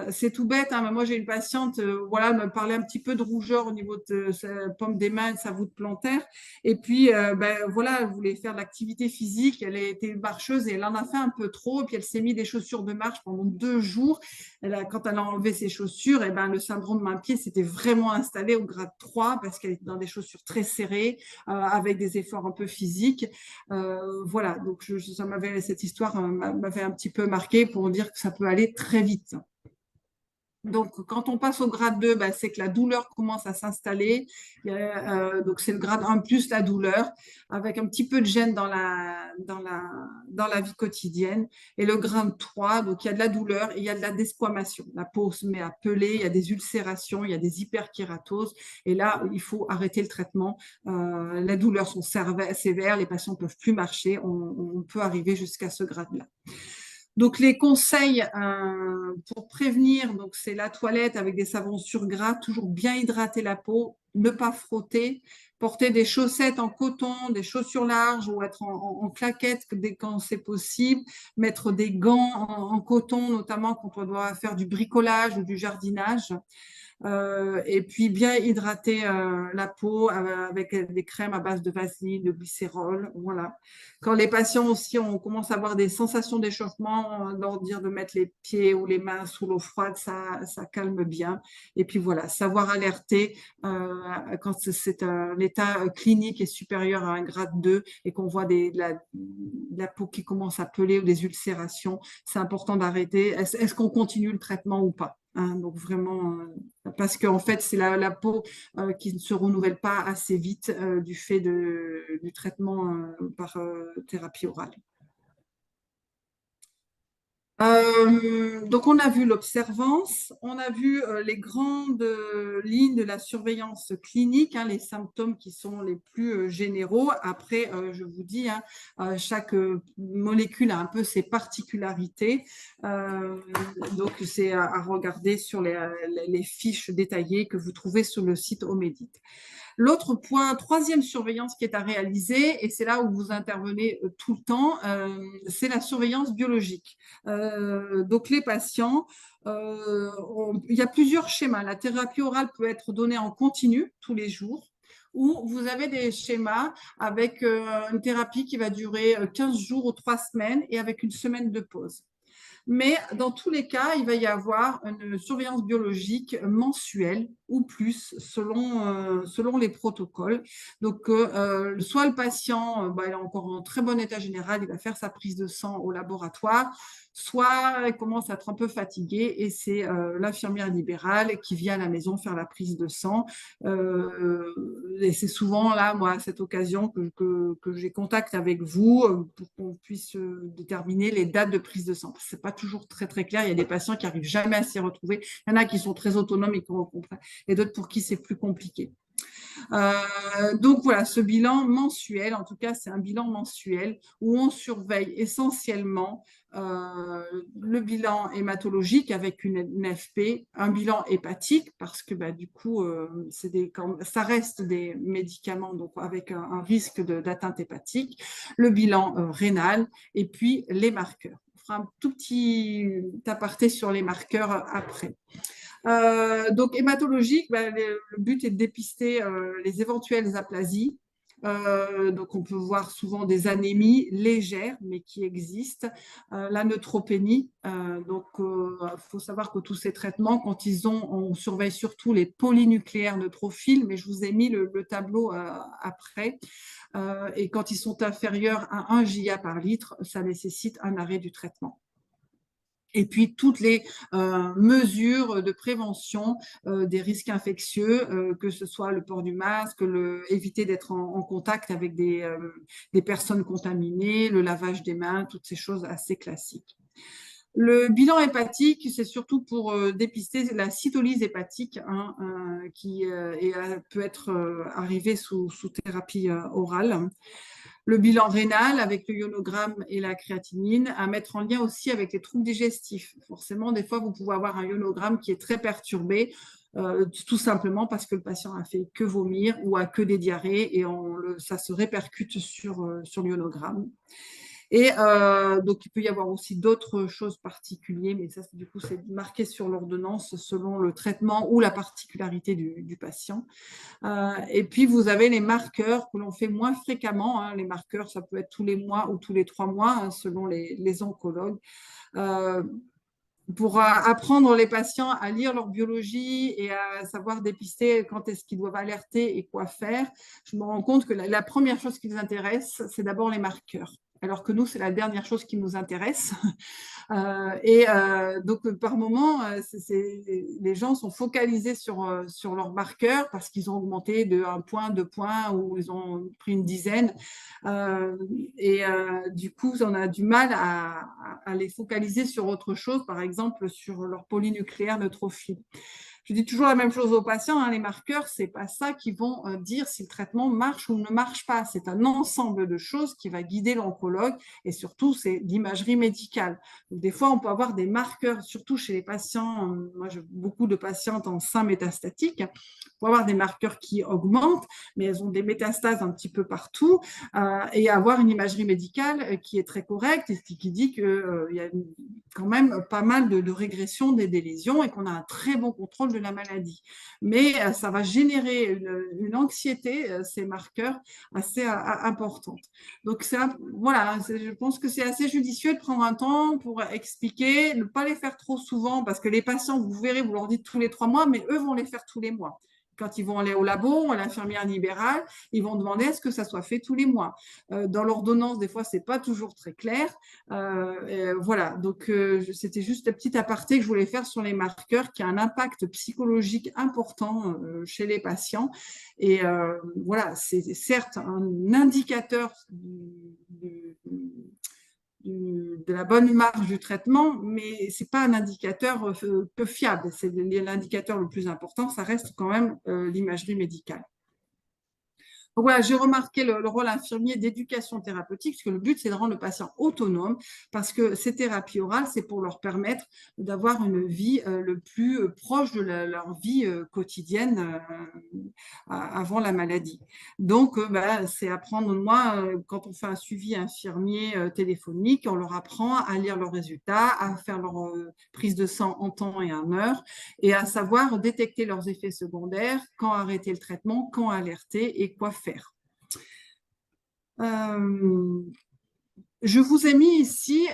Speaker 2: C'est tout bête, hein, mais moi j'ai une patiente, voilà, elle me parlait un petit peu de rougeur au niveau de sa paume des mains, de sa voûte plantaire. Et puis, ben, voilà, elle voulait faire de l'activité physique, elle était marcheuse et elle en a fait un peu trop. Et puis elle s'est mis des chaussures de marche pendant 2 jours. Quand elle a enlevé ses chaussures, et ben, le syndrome main-pied s'était vraiment installé au grade 3 parce qu'elle était dans des chaussures très serrées, avec des efforts un peu physiques. Voilà, donc cette histoire m'avait un petit peu marqué pour dire que ça peut aller très vite. Donc, quand on passe au grade 2, ben, c'est que la douleur commence à s'installer. Donc, c'est le grade 1 plus la douleur, avec un petit peu de gêne dans la vie quotidienne. Et le grade 3, donc il y a de la douleur et il y a de la desquamation. La peau se met à peler, il y a des ulcérations, il y a des hyperkératoses. Et là, il faut arrêter le traitement. Les douleurs sont sévères, les patients ne peuvent plus marcher. On peut arriver jusqu'à ce grade-là. Donc, les conseils pour prévenir, donc c'est la toilette avec des savons sur gras, toujours bien hydrater la peau, ne pas frotter, porter des chaussettes en coton, des chaussures larges ou être en claquettes quand c'est possible, mettre des gants en coton, notamment quand on doit faire du bricolage ou du jardinage. Et puis bien hydrater la peau avec des crèmes à base de vaseline, de glycérol. Voilà. Quand les patients aussi, on commence à avoir des sensations d'échauffement, leur dire de mettre les pieds ou les mains sous l'eau froide, ça calme bien. Et puis voilà, savoir alerter quand c'est un état clinique est supérieur à un grade 2 et qu'on voit de la peau qui commence à peler ou des ulcérations, c'est important d'arrêter. Est-ce qu'on continue le traitement ou pas? Hein, donc vraiment, parce qu'en fait, c'est la peau qui ne se renouvelle pas assez vite du fait du traitement par thérapie orale. Donc, on a vu l'observance, on a vu les grandes lignes de la surveillance clinique, hein, les symptômes qui sont les plus généraux. Après, je vous dis, hein, chaque molécule a un peu ses particularités. Euh, donc, c'est à regarder sur les fiches détaillées que vous trouvez sur le site Omédit. L'autre point, troisième surveillance qui est à réaliser, et c'est là où vous intervenez tout le temps, c'est la surveillance biologique. Donc les patients, il y a plusieurs schémas. La thérapie orale peut être donnée en continu tous les jours, ou vous avez des schémas avec une thérapie qui va durer 15 jours ou 3 semaines et avec une semaine de pause. Mais dans tous les cas, il va y avoir une surveillance biologique mensuelle ou plus selon les protocoles. Donc, soit le patient il est encore en très bon état général, il va faire sa prise de sang au laboratoire, soit il commence à être un peu fatigué et c'est l'infirmière libérale qui vient à la maison faire la prise de sang. Et c'est souvent là, moi, à cette occasion que j'ai contact avec vous pour qu'on puisse déterminer les dates de prise de sang. C'est pas toujours très, très clair. Il y a des patients qui arrivent jamais à s'y retrouver. Il y en a qui sont très autonomes et qui comprennent, et d'autres pour qui c'est plus compliqué. Donc voilà, ce bilan mensuel, en tout cas, c'est un bilan mensuel où on surveille essentiellement le bilan hématologique avec une FP, un bilan hépatique parce que du coup, ça reste des médicaments donc avec un risque d'atteinte hépatique, le bilan rénal et puis les marqueurs. On fera un tout petit aparté sur les marqueurs après. Donc, hématologique, le but est de dépister les éventuelles aplasies. Donc, on peut voir souvent des anémies légères, mais qui existent. La neutropénie. Donc, il faut savoir que tous ces traitements, quand on surveille surtout les polynucléaires neutrophiles, mais je vous ai mis le tableau après. Et quand ils sont inférieurs à 1 GIA par litre, ça nécessite un arrêt du traitement. Et puis toutes les mesures de prévention des risques infectieux, que ce soit le port du masque, éviter d'être en contact avec des personnes contaminées, le lavage des mains, toutes ces choses assez classiques. Le bilan hépatique, c'est surtout pour dépister la cytolyse hépatique hein, qui peut être arrivée sous thérapie orale. Le bilan rénal avec le ionogramme et la créatinine, à mettre en lien aussi avec les troubles digestifs. Forcément, des fois, vous pouvez avoir un ionogramme qui est très perturbé, tout simplement parce que le patient a fait que vomir ou a que des diarrhées et ça se répercute sur l'ionogramme. Et donc, il peut y avoir aussi d'autres choses particulières, mais ça, du coup, c'est marqué sur l'ordonnance selon le traitement ou la particularité du patient. Et puis, vous avez les marqueurs que l'on fait moins fréquemment. Hein. Les marqueurs, ça peut être tous les mois ou tous les 3 mois, hein, selon les oncologues. Pour apprendre les patients à lire leur biologie et à savoir dépister quand est-ce qu'ils doivent alerter et quoi faire, je me rends compte que la première chose qui les intéresse, c'est d'abord les marqueurs. Alors que nous, c'est la dernière chose qui nous intéresse. Donc, par moment, les gens sont focalisés sur leurs marqueurs parce qu'ils ont augmenté de 1 point, 2 points ou ils ont pris une dizaine. Du coup, on a du mal à les focaliser sur autre chose, par exemple sur leur polynucléaire neutrophile. Je dis toujours la même chose aux patients, hein, les marqueurs, c'est pas ça qui vont dire si le traitement marche ou ne marche pas. C'est un ensemble de choses qui va guider l'oncologue et surtout, c'est l'imagerie médicale. Donc, des fois, on peut avoir des marqueurs, surtout chez les patients, moi j'ai beaucoup de patientes en sein métastatique, on peut avoir des marqueurs qui augmentent, mais elles ont des métastases un petit peu partout et avoir une imagerie médicale qui est très correcte et qui dit qu'il y a quand même pas mal de régression des lésions et qu'on a un très bon contrôle de la maladie. Mais ça va générer une anxiété, ces marqueurs, assez importante. Donc, voilà, je pense que c'est assez judicieux de prendre un temps pour expliquer, ne pas les faire trop souvent, parce que les patients, vous verrez, vous leur dites tous les 3 mois, mais eux vont les faire tous les mois. Quand ils vont aller au labo, à l'infirmière libérale, ils vont demander à ce que ça soit fait tous les mois. Dans l'ordonnance, des fois, c'est pas toujours très clair. Voilà, donc c'était juste un petit aparté que je voulais faire sur les marqueurs qui a un impact psychologique important chez les patients. Et voilà, c'est certes un indicateur de la bonne marge du traitement, mais ce n'est pas un indicateur peu fiable. C'est l'indicateur le plus important, ça reste quand même l'imagerie médicale. Donc voilà, j'ai remarqué le rôle infirmier d'éducation thérapeutique, parce que le but, c'est de rendre le patient autonome, parce que ces thérapies orales, c'est pour leur permettre d'avoir une vie le plus proche de leur vie quotidienne avant la maladie. Donc, c'est apprendre, moi, quand on fait un suivi infirmier téléphonique, on leur apprend à lire leurs résultats, à faire leur prise de sang en temps et en heure, et à savoir détecter leurs effets secondaires, quand arrêter le traitement, quand alerter et quoi faire. Je vous ai mis ici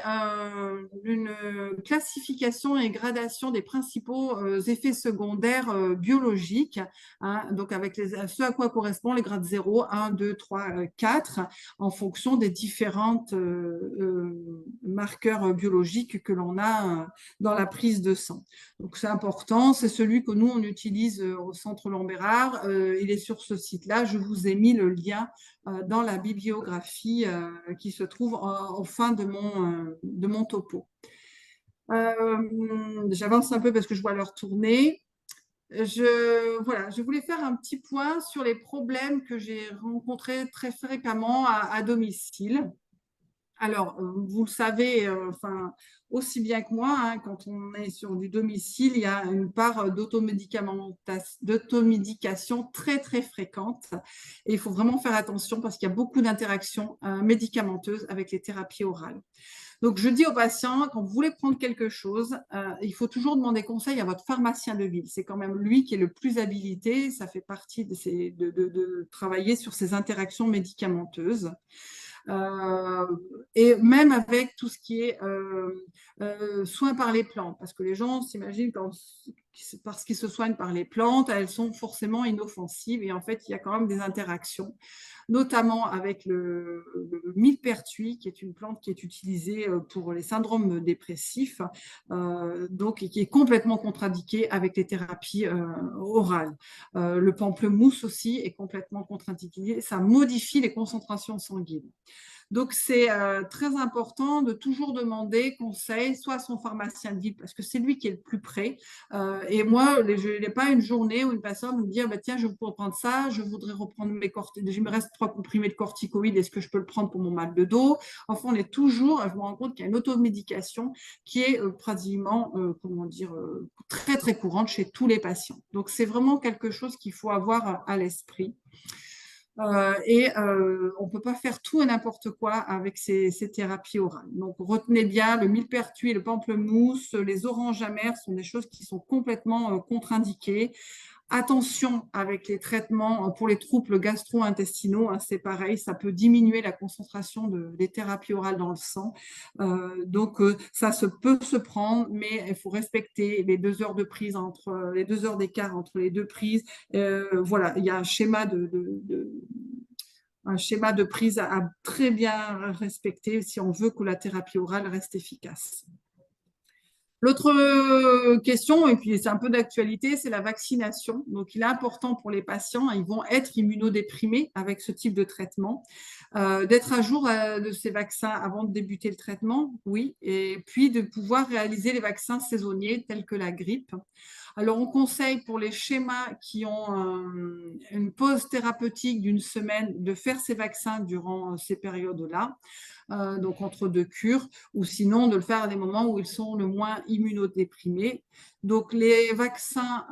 Speaker 2: une classification et gradation des principaux effets secondaires biologiques, hein, donc avec ce à quoi correspondent les grades 0, 1, 2, 3, 4, en fonction des différentes marqueurs biologiques que l'on a dans la prise de sang. Donc c'est important, c'est celui que nous on utilise au Centre Lambérard, il est sur ce site-là, je vous ai mis le lien dans la bibliographie qui se trouve en fin de mon topo. J'avance un peu parce que je vois l'heure tourner. Je voulais faire un petit point sur les problèmes que j'ai rencontrés très fréquemment à domicile. Alors, vous le savez, aussi bien que moi, hein, quand on est sur du domicile, il y a une part d'automédication très, très fréquente. Et il faut vraiment faire attention parce qu'il y a beaucoup d'interactions médicamenteuses avec les thérapies orales. Donc, je dis aux patients, quand vous voulez prendre quelque chose, il faut toujours demander conseil à votre pharmacien de ville. C'est quand même lui qui est le plus habilité. Ça fait partie de travailler sur ces interactions médicamenteuses. Et même avec tout ce qui est soins par les plantes, parce que les gens s'imaginent parce qu'ils se soignent par les plantes, elles sont forcément inoffensives et en fait, il y a quand même des interactions, notamment avec le millepertuis, qui est une plante qui est utilisée pour les syndromes dépressifs, donc, et qui est complètement contre-indiquée avec les thérapies orales. Le pamplemousse aussi est complètement contre-indiqué, ça modifie les concentrations sanguines. Donc, c'est très important de toujours demander conseil, soit à son pharmacien de ville, parce que c'est lui qui est le plus près. Et moi, je n'ai pas une journée où une personne me dit « Tiens, je voudrais prendre ça, je voudrais reprendre mes corticoïdes, il me reste 3 comprimés de corticoïdes, est-ce que je peux le prendre pour mon mal de dos ?» Enfin, on est toujours, je me rends compte qu'il y a une automédication qui est pratiquement, très, très courante chez tous les patients. Donc, c'est vraiment quelque chose qu'il faut avoir à l'esprit. On ne peut pas faire tout et n'importe quoi avec ces thérapies orales. Donc, retenez bien, le millepertuis, le pamplemousse, les oranges amères sont des choses qui sont complètement contre-indiquées. Attention avec les traitements pour les troubles gastro-intestinaux, hein, c'est pareil, ça peut diminuer la concentration des thérapies orales dans le sang. Ça peut se prendre, mais il faut respecter les 2 heures de prise les 2 heures d'écart entre les 2 prises. Voilà, il y a un schéma de prise à très bien respecter si on veut que la thérapie orale reste efficace. L'autre question, et puis c'est un peu d'actualité, c'est la vaccination. Donc, il est important pour les patients, ils vont être immunodéprimés avec ce type de traitement, d'être à jour de ces vaccins avant de débuter le traitement, oui, et puis de pouvoir réaliser les vaccins saisonniers tels que la grippe. Alors, on conseille pour les schémas qui ont une pause thérapeutique d'1 semaine de faire ces vaccins durant ces périodes-là. Donc entre 2 cures, ou sinon de le faire à des moments où ils sont le moins immunodéprimés. Donc les vaccins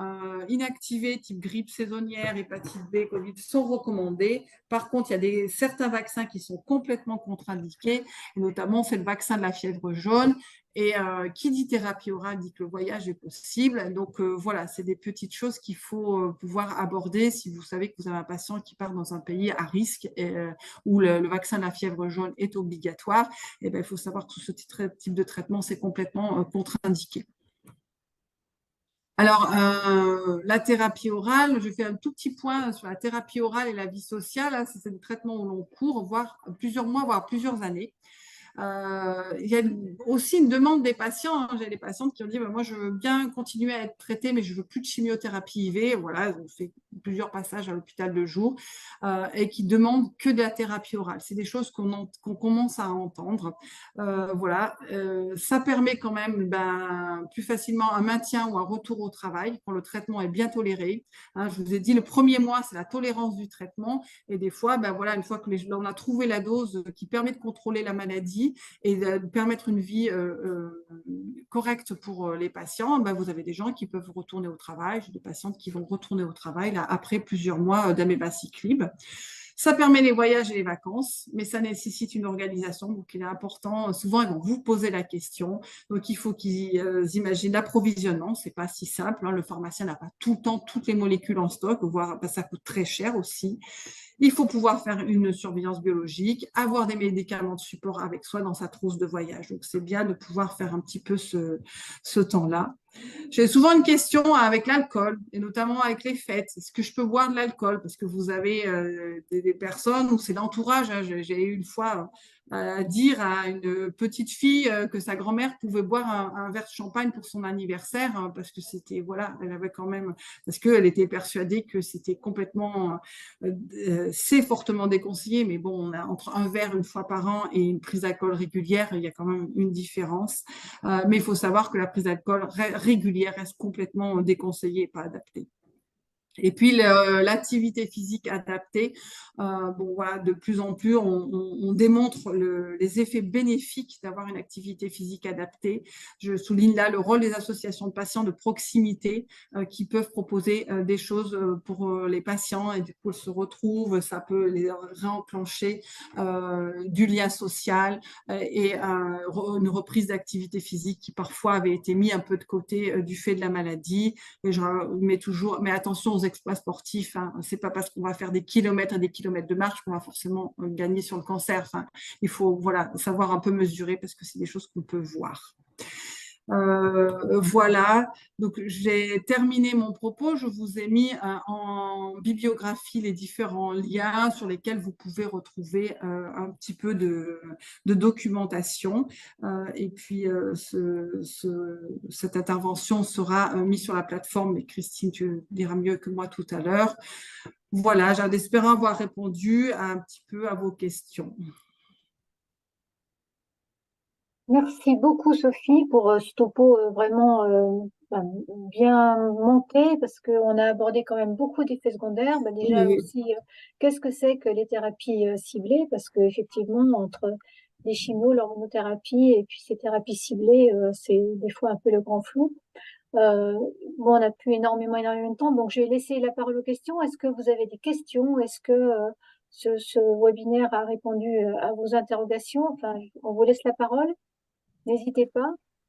Speaker 2: inactivés type grippe saisonnière, hépatite B, Covid sont recommandés. Par contre, il y a certains vaccins qui sont complètement contre-indiqués, notamment c'est le vaccin de la fièvre jaune. Et qui dit thérapie orale dit que le voyage est possible. Donc voilà, c'est des petites choses qu'il faut pouvoir aborder si vous savez que vous avez un patient qui part dans un pays à risque où le vaccin de la fièvre jaune est obligatoire. Et il faut savoir que tout ce type de traitement, c'est complètement contre-indiqué. Alors, la thérapie orale, je fais un tout petit point sur la thérapie orale et la vie sociale. C'est des traitements au long cours, voire plusieurs mois, voire plusieurs années. Il y a aussi une demande des patients, hein. J'ai des patientes qui ont dit, bah, moi, je veux bien continuer à être traitée, mais je veux plus de chimiothérapie IV. Voilà, on fait plusieurs passages à l'hôpital de jour et qui demandent que de la thérapie orale. C'est des choses qu'on commence à entendre. Voilà, ça permet quand même ben, plus facilement un maintien ou un retour au travail quand le traitement est bien toléré. Hein, je vous ai dit, le premier mois, c'est la tolérance du traitement. Et des fois, ben voilà, une fois que on a trouvé la dose qui permet de contrôler la maladie et de permettre une vie correcte pour les patients, ben vous avez des gens qui peuvent retourner au travail. J'ai des patientes qui vont retourner au travail là, après plusieurs mois d'amébaciclib. Ça permet les voyages et les vacances, mais ça nécessite une organisation. Donc, il est important. Souvent, ils vont vous poser la question. Donc, il faut qu'ils imaginent l'approvisionnement. C'est pas si simple, hein. Le pharmacien n'a pas tout le temps toutes les molécules en stock, voire ça coûte très cher aussi. Il faut pouvoir faire une surveillance biologique, avoir des médicaments de support avec soi dans sa trousse de voyage. Donc, c'est bien de pouvoir faire un petit peu ce temps-là. J'ai souvent une question avec l'alcool, et notamment avec les fêtes. Est-ce que je peux boire de l'alcool? Parce que vous avez des personnes où c'est l'entourage, hein. J'ai eu une fois à dire à une petite fille que sa grand-mère pouvait boire un verre de champagne pour son anniversaire, hein, parce que c'était, voilà, elle avait quand même, parce qu'elle était persuadée que c'était complètement, c'est fortement déconseillé, mais bon, on a entre un verre une fois par an et une prise d'alcool régulière, il y a quand même une différence. Mais il faut savoir que la prise d'alcool régulière reste complètement déconseillée et pas adaptée. Et puis l'activité physique adaptée, bon voilà, de plus en plus, on démontre les effets bénéfiques d'avoir une activité physique adaptée. Je souligne là le rôle des associations de patients de proximité qui peuvent proposer des choses pour les patients et du coup, ils se retrouvent, ça peut les réenclencher du lien social et une reprise d'activité physique qui parfois avait été mis un peu de côté du fait de la maladie. Et je mets toujours, mais attention aux exploits sportifs, hein. C'est pas parce qu'on va faire des kilomètres et des kilomètres de marche qu'on va forcément gagner sur le cancer. Enfin, il faut voilà, savoir un peu mesurer parce que c'est des choses qu'on peut voir. Voilà, donc j'ai terminé mon propos. Je vous ai mis en bibliographie les différents liens sur lesquels vous pouvez retrouver un petit peu de documentation. Et puis, cette intervention sera mise sur la plateforme, mais Christine, tu diras mieux que moi tout à l'heure. Voilà, j'espère avoir répondu un petit peu à vos questions.
Speaker 1: Merci beaucoup, Sophie, pour ce topo vraiment ben, bien monté, parce qu'on a abordé quand même beaucoup d'effets secondaires. Ben, déjà
Speaker 2: Oui,
Speaker 1: aussi, qu'est-ce que c'est que les thérapies ciblées? Parce qu'effectivement, entre les chimios, l'hormonothérapie et puis ces thérapies ciblées, c'est des fois un peu le grand flou. Bon, on n'a plus énormément de temps, donc je vais laisser la parole aux questions. Est-ce que vous avez des questions? Est-ce que ce webinaire a répondu à vos interrogations? Enfin, on vous laisse la parole. N'hésitez pas.